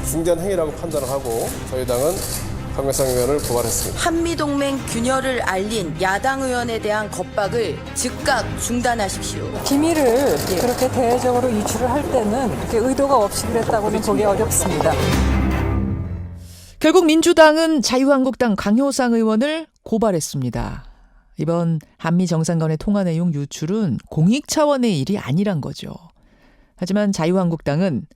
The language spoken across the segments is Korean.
중대한 행위라고 판단을 하고 저희 당은 강명상 의원을 고발했습니다. 한미동맹 균열을 알린 야당 의원에 대한 겁박을 즉각 중단하십시오. 비밀을 그렇게 대외적으로 유출을 할 때는 그렇게 의도가 없이 그랬다고는 보기 어렵습니다. 결국 민주당은 자유한국당 강효상 의원을 고발했습니다. 이번 한미 정상 간의 통화 내용 유출은 공익 차원의 일이 아니란 거죠. 하지만 자유한국당은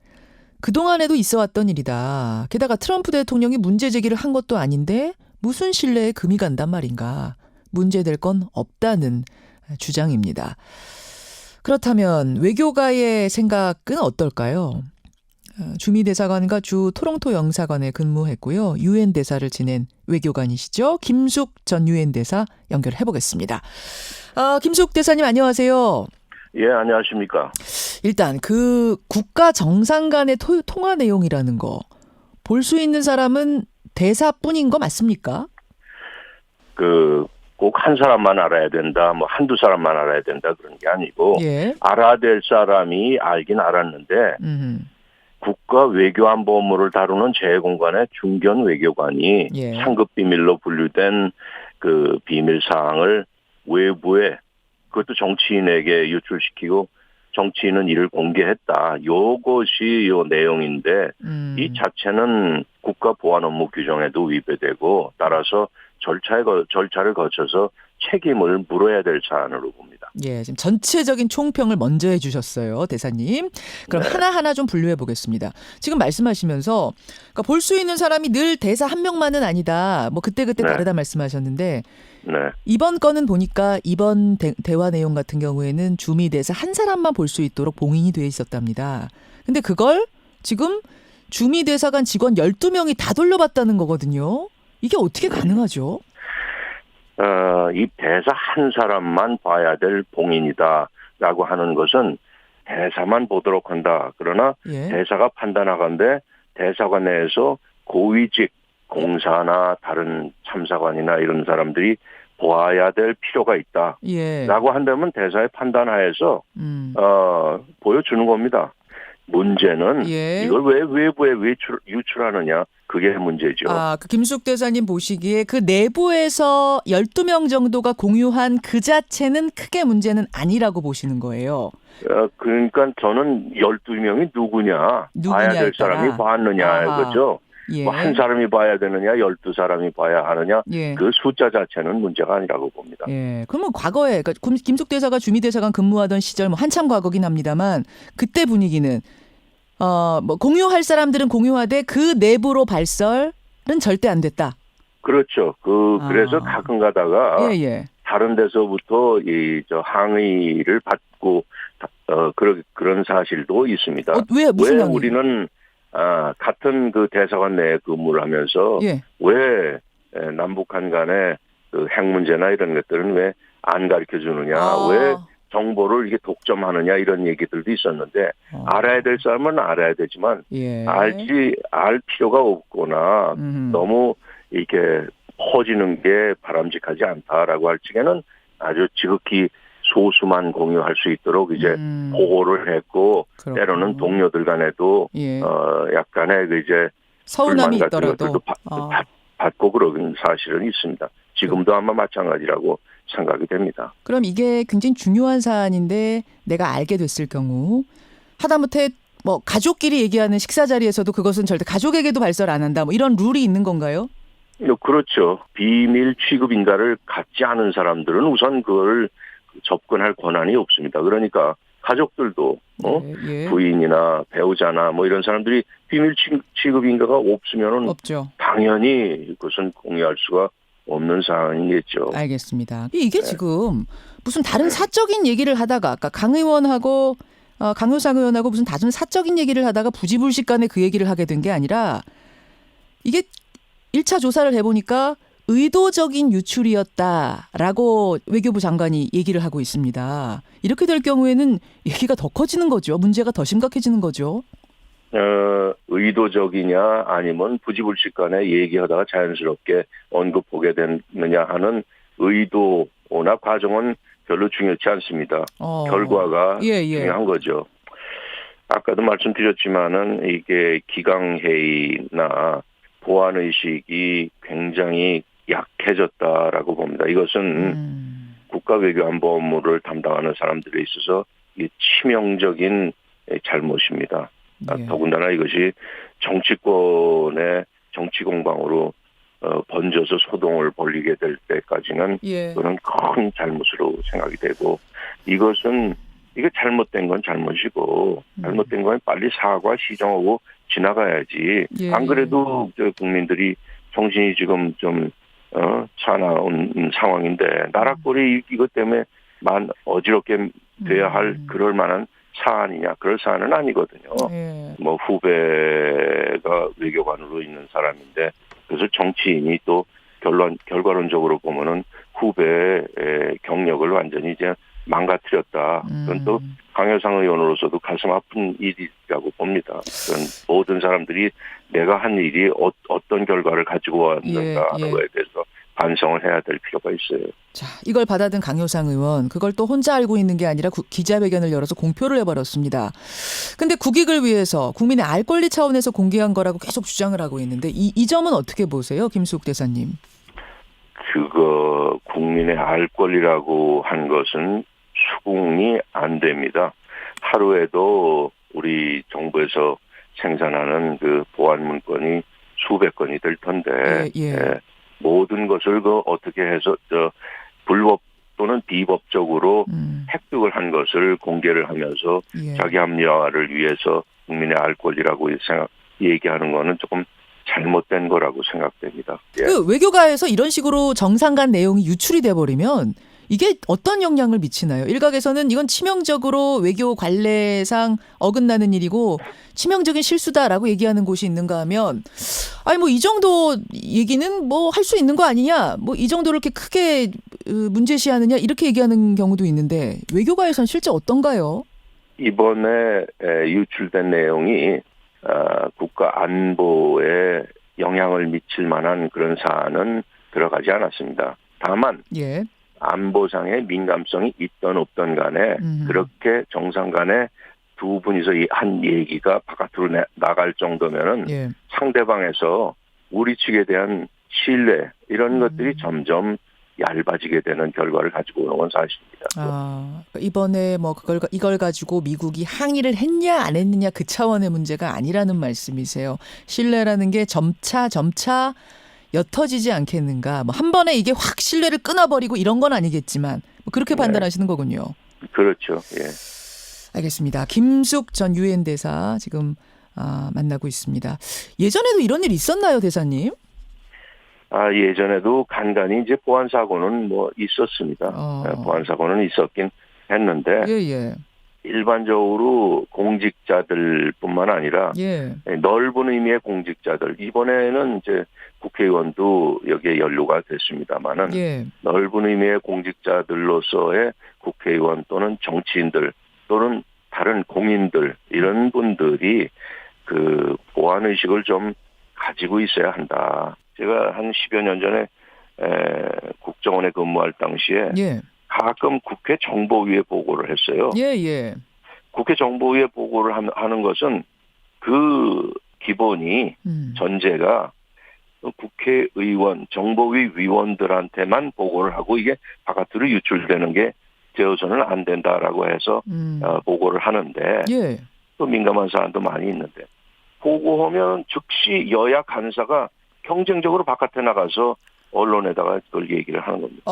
그동안에도 있어왔던 일이다. 게다가 트럼프 대통령이 문제 제기를 한 것도 아닌데 무슨 신뢰에 금이 간단 말인가. 문제될 건 없다는 주장입니다. 그렇다면 외교가의 생각은 어떨까요? 주미대사관과 주 토론토 영사관에 근무했고요. 유엔 대사를 지낸 외교관이시죠. 김숙 전 유엔 대사 연결해 보겠습니다. 김숙 대사님 안녕하세요. 예, 안녕하십니까. 일단 그 국가 정상 간의 통화 내용이라는 거 볼 수 있는 사람은 대사뿐인 거 맞습니까? 꼭 한 사람만 알아야 된다, 뭐 한두 사람만 알아야 된다 그런 게 아니고 예. 알아야 될 사람이 알긴 알았는데 국가 외교안보업무를 다루는 제 공관의 중견 외교관이 예. 상급 비밀로 분류된 그 비밀 사항을 외부에 그것도 정치인에게 유출시키고 정치인은 이를 공개했다. 요것이 요 내용인데 이 자체는 국가보안업무 규정에도 위배되고 따라서 절차를 거쳐서 책임을 물어야 될 사안으로 봅니다. 예, 지금 전체적인 총평을 먼저 해주셨어요, 대사님. 그럼 네. 하나하나 좀 분류해 보겠습니다. 지금 말씀하시면서 그러니까 볼 수 있는 사람이 늘 대사 한 명만은 아니다. 뭐 그때그때 네. 다르다 말씀하셨는데 네. 이번 건은 보니까 이번 대화 내용 같은 경우에는 주미 대사 한 사람만 볼 수 있도록 봉인이 돼 있었답니다. 근데 그걸 지금 주미 대사관 직원 12명이 다 돌려봤다는 거거든요. 이게 어떻게 가능하죠? 이 대사 한 사람만 봐야 될 봉인이다라고 하는 것은 대사만 보도록 한다. 그러나 예. 대사가 판단하건대 대사관 내에서 고위직 공사나 다른 참사관이나 이런 사람들이 보아야 될 필요가 있다. 예. 라고 한다면 대사의 판단하에서 보여주는 겁니다. 문제는 예. 이걸 왜 외부에 유출하느냐. 그게 문제죠. 그 김숙 대사님 보시기에 그 내부에서 12명 정도가 공유한 그 자체는 크게 문제는 아니라고 보시는 거예요. 그러니까 저는 12명이 누구냐 봐야 될 따라. 사람이 봤느냐 아하. 그죠. 예. 뭐 한 사람이 봐야 되느냐 12사람이 봐야 하느냐 예. 그 숫자 자체는 문제가 아니라고 봅니다. 예. 그러면 과거에 그러니까 김숙 대사가 주미대사관 근무하던 시절 뭐 한참 과거긴 합니다만 그때 분위기는 뭐 공유할 사람들은 공유하되 그 내부로 발설은 절대 안 됐다. 그렇죠. 그래서 가끔 가다가 예. 다른 데서부터 항의를 받고 그런 사실도 있습니다. 왜 무슨 항의? 우리는 같은 그 대사관 내에 근무를 하면서 예. 왜 남북한 간의 그 핵 문제나 이런 것들은 왜 안 가르쳐 주느냐, 왜 정보를 이게 독점하느냐 이런 얘기들도 있었는데 알아야 될 사람은 알아야 되지만 예. 알 필요가 없거나 너무 이렇게 퍼지는 게 바람직하지 않다라고 할 적에는 아주 지극히 소수만 공유할 수 있도록 이제 보호를 했고 그렇구나. 때로는 동료들 간에도 예. 약간의 서운함이 불만 같은 있더라도 것들도 받고 그런 사실은 있습니다. 지금도 아마 마찬가지라고 생각이 됩니다. 그럼 이게 굉장히 중요한 사안인데 내가 알게 됐을 경우 하다못해 뭐 가족끼리 얘기하는 식사 자리에서도 그것은 절대 가족에게도 발설 안 한다. 뭐 이런 룰이 있는 건가요? 그렇죠. 비밀 취급인가를 갖지 않은 사람들은 우선 그걸 접근할 권한이 없습니다. 그러니까 가족들도 예. 부인이나 배우자나 뭐 이런 사람들이 비밀 취급인가가 없으면은 없죠. 당연히 그것은 공유할 수가 없는 상황이겠죠. 알겠습니다. 이게 지금 무슨 다른 사적인 얘기를 하다가 아까 강 의원하고 강효상 의원하고 무슨 다른 사적인 얘기를 하다가 부지불식간에 그 얘기를 하게 된 게 아니라 이게 1차 조사를 해보니까 의도적인 유출이었다라고 외교부 장관이 얘기를 하고 있습니다. 이렇게 될 경우에는 얘기가 더 커지는 거죠. 문제가 더 심각해지는 거죠. 의도적이냐 아니면 부지불식간에 얘기하다가 자연스럽게 언급하게 됐느냐 하는 의도나 과정은 별로 중요치 않습니다. 결과가 예. 중요한 거죠. 아까도 말씀드렸지만은 이게 기강회의나 보안 의식이 굉장히 약해졌다라고 봅니다. 이것은 국가 외교안보 업무를 담당하는 사람들에 있어서 이게 치명적인 잘못입니다. 예. 더군다나 이것이 정치권의 정치 공방으로 번져서 소동을 벌이게 될 때까지는 예. 그런 큰 잘못으로 생각이 되고 이게 잘못된 건 잘못이고 잘못된 건 빨리 사과 시정하고 지나가야지. 예. 안 그래도 국민들이 정신이 지금 좀 사나운 상황인데 나락골이 이것 때문에 어지럽게 돼야 할 그럴 만한 사안이냐? 그럴 사안은 아니거든요. 예. 뭐 후배가 외교관으로 있는 사람인데 그래서 정치인이 또 결과론적으로 보면은 후배의 경력을 완전히 이제 망가뜨렸다. 그건 또 강효상 의원으로서도 가슴 아픈 일이라고 봅니다. 그건 모든 사람들이 내가 한 일이 어떤 결과를 가지고 왔는가 하는 거에 대해서 반성을 해야 될 필요가 있어요. 자, 이걸 받아든 강효상 의원, 그걸 또 혼자 알고 있는 게 아니라 기자회견을 열어서 공표를 해버렸습니다. 근데 국익을 위해서 국민의 알 권리 차원에서 공개한 거라고 계속 주장을 하고 있는데 이 점은 어떻게 보세요, 김수욱 대사님? 그거 국민의 알 권리라고 한 것은 수긍이 안 됩니다. 하루에도 우리 정부에서 생산하는 그 보안 문건이 수백 건이 될 텐데 예. 모든 것을 어떻게 해서 불법 또는 비법적으로 획득을 한 것을 공개를 하면서 예. 자기 합리화를 위해서 국민의 알 권리라고 얘기하는 거는 조금 잘못된 거라고 생각됩니다. 예. 그 외교가에서 이런 식으로 정상 간 내용이 유출이 돼버리면 이게 어떤 영향을 미치나요? 일각에서는 이건 치명적으로 외교 관례상 어긋나는 일이고 치명적인 실수다라고 얘기하는 곳이 있는가 하면 아니 뭐 이 정도 얘기는 뭐 할 수 있는 거 아니냐? 뭐 이 정도로 이렇게 크게 문제시하느냐? 이렇게 얘기하는 경우도 있는데 외교가에서는 실제 어떤가요? 이번에 유출된 내용이 국가 안보에 영향을 미칠 만한 그런 사안은 들어가지 않았습니다. 다만 예. 안보상의 민감성이 있던 없던 간에 그렇게 정상 간에 두 분이서 한 얘기가 바깥으로 나갈 정도면은 예. 상대방에서 우리 측에 대한 신뢰 이런 것들이 점점 얇아지게 되는 결과를 가지고 오는 건 사실입니다. 이번에 뭐 이걸 가지고 미국이 항의를 했냐 안 했느냐 그 차원의 문제가 아니라는 말씀이세요. 신뢰라는 게 점차 옅어지지 않겠는가. 뭐 한 번에 이게 확 신뢰를 끊어버리고 이런 건 아니겠지만 뭐 그렇게 판단하시는 거군요. 그렇죠. 예. 알겠습니다. 김숙 전 유엔 대사 지금 만나고 있습니다. 예전에도 이런 일 있었나요, 대사님? 예전에도 간간히 이제 보안 사고는 뭐 있었습니다. 보안 사고는 있었긴 했는데 예. 일반적으로 공직자들뿐만 아니라 넓은 의미의 공직자들 이번에는 이제 국회의원도 여기에 연루가 됐습니다만은 넓은 의미의 공직자들로서의 국회의원 또는 정치인들 또는 다른 공인들 이런 분들이 그 보안 의식을 좀 가지고 있어야 한다. 제가 한 10여 년 전에 국정원에 근무할 당시에 가끔 국회 정보위에 보고를 했어요. 국회 정보위에 보고를 하는 것은 그 기본이 전제가 국회의원, 정보위 위원들한테만 보고를 하고 이게 바깥으로 유출되는 게 되어서는 안 된다라고 해서 보고를 하는데 또 민감한 사안도 많이 있는데 보고하면 즉시 여야 간사가 경쟁적으로 바깥에 나가서 언론에다가 그걸 얘기를 하는 겁니다.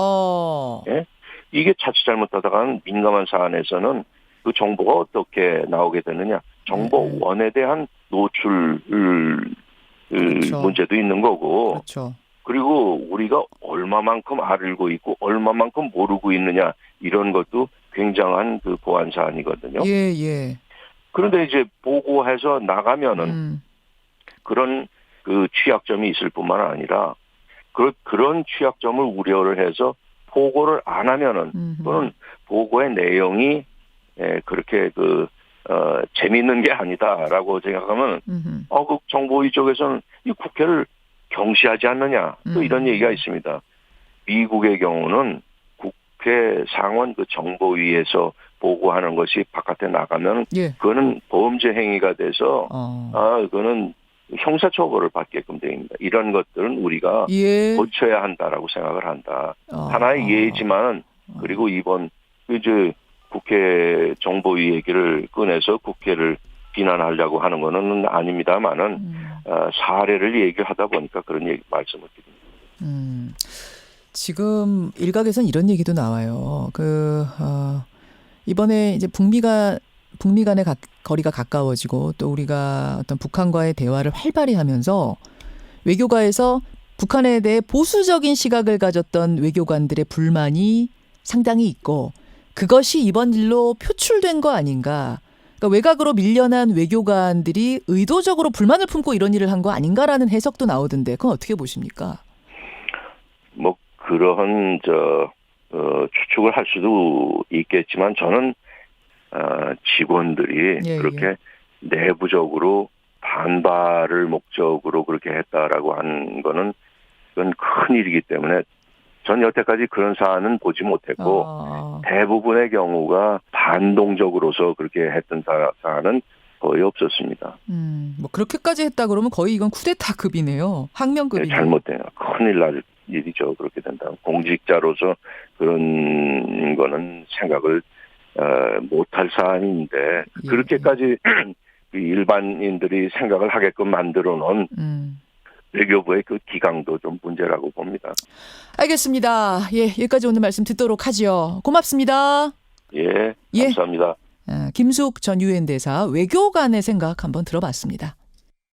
예? 이게 자칫 잘못하다가는 민감한 사안에서는 그 정보가 어떻게 나오게 되느냐. 정보원에 대한 노출 문제도 있는 거고. 그리고 우리가 얼마만큼 알고 있고 얼마만큼 모르고 있느냐 이런 것도 굉장한 그 보안 사안이거든요. 그런데 이제 보고해서 나가면은 그런 그 취약점이 있을 뿐만 아니라 그런 취약점을 우려를 해서 보고를 안 하면은 또는 보고의 내용이 그렇게 재미있는 게 아니다라고 생각하면 그 정보위 쪽에서는 이 국회를 경시하지 않느냐 또 이런 얘기가 있습니다. 미국의 경우는 국회 상원 그 정보위에서 보고하는 것이 바깥에 나가면 예. 그거는 범죄 행위가 돼서 그거는 형사처벌을 받게끔 되어 있습니다. 이런 것들은 우리가 예. 고쳐야 한다라고 생각을 한다. 하나의 예지만 그리고 이번 이제 국회 정보위 얘기를 꺼내서 국회를 비난하려고 하는 거는 아닙니다만은 사례를 얘기하다 보니까 그런 얘기 말씀을 드립니다. 지금 일각에선 이런 얘기도 나와요. 이번에 이제 북미 간의 거리가 가까워지고 또 우리가 어떤 북한과의 대화를 활발히 하면서 외교가에서 북한에 대해 보수적인 시각을 가졌던 외교관들의 불만이 상당히 있고 그것이 이번 일로 표출된 거 아닌가. 그러니까 외곽으로 밀려난 외교관들이 의도적으로 불만을 품고 이런 일을 한 거 아닌가라는 해석도 나오던데 그건 어떻게 보십니까? 뭐 그러한 추측을 할 수도 있겠지만 저는 직원들이 예, 그렇게 예. 내부적으로 반발을 목적으로 그렇게 했다라고 하는 거는 그건 큰 일이기 때문에 전 여태까지 그런 사안은 보지 못했고 대부분의 경우가 반동적으로서 그렇게 했던 사안은 거의 없었습니다. 뭐 그렇게까지 했다 그러면 거의 이건 쿠데타급이네요. 항명급이네요. 잘못돼요. 큰일 날 일이죠. 그렇게 된다. 공직자로서 그런 거는 생각을 못할 사안인데 예. 그렇게까지 일반인들이 생각을 하게끔 만들어 놓은 외교부의 그 기강도 좀 문제라고 봅니다. 알겠습니다. 예, 여기까지 오늘 말씀 듣도록 하죠. 고맙습니다. 예, 예. 감사합니다. 김숙 전 유엔 대사 외교관의 생각 한번 들어봤습니다.